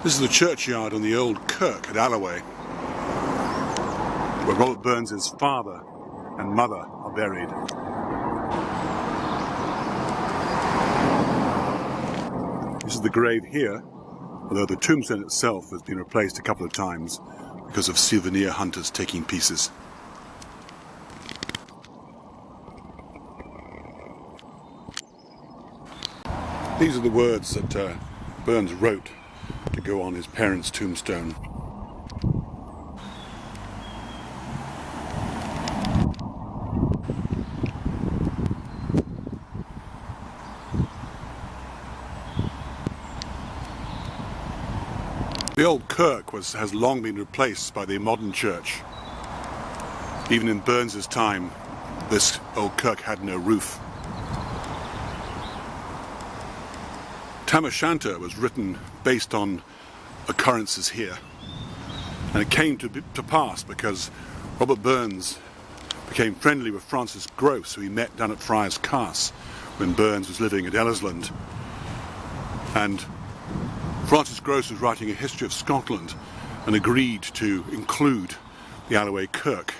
This is the churchyard on the old Kirk at Alloway, where Robert Burns' father and mother are buried. This is the grave here, although the tombstone itself has been replaced a couple of times because of souvenir hunters taking pieces. These are the words that Burns wrote to go on his parents' tombstone. The old Kirk has long been replaced by the modern church. Even in Burns' time, this old Kirk had no roof. Shanter was written based on occurrences here, and it came to pass because Robert Burns became friendly with Francis Grose, who he met down at Friars Carse when Burns was living at Ellersland. And Francis Grose was writing a history of Scotland and agreed to include the Alloway Kirk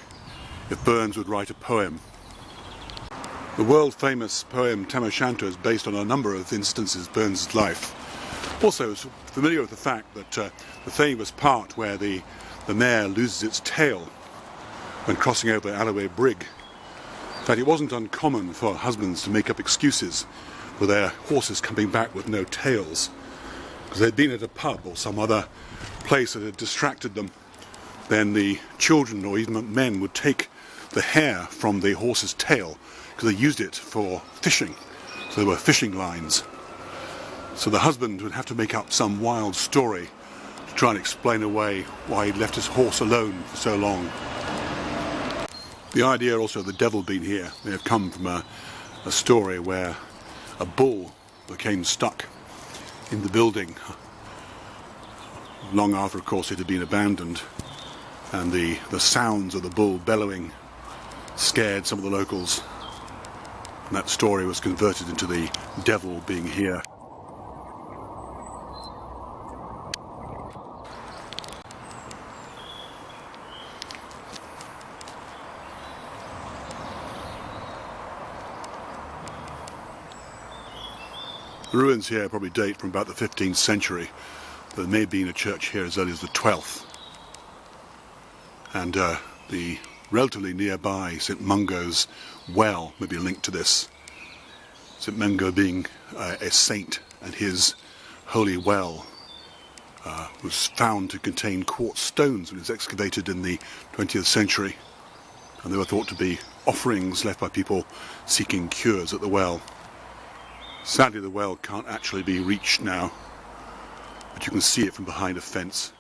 if Burns would write a poem. The world-famous poem Tam O'Shanter is based on a number of instances in Burns' life. Also, is familiar with the fact that the famous part where the mare loses its tail when crossing over Alloway Brig, that it wasn't uncommon for husbands to make up excuses for their horses coming back with no tails, because they'd been at a pub or some other place that had distracted them. Then the children or even men would take the hair from the horse's tail because they used it for fishing, so there were fishing lines. So the husband would have to make up some wild story to try and explain away why he'd left his horse alone for so long. The idea also of the devil being here may have come from a story where a bull became stuck in the building long after, of course, it had been abandoned, and the sounds of the bull bellowing scared some of the locals. And that story was converted into the devil being here. The ruins here probably date from about the 15th century. There may have been a church here as early as the 12th. And the relatively nearby St Mungo's well may be linked to this. St Mungo being a saint, and his holy well was found to contain quartz stones when it was excavated in the 20th century, and they were thought to be offerings left by people seeking cures at the well. Sadly, the well can't actually be reached now, but you can see it from behind a fence.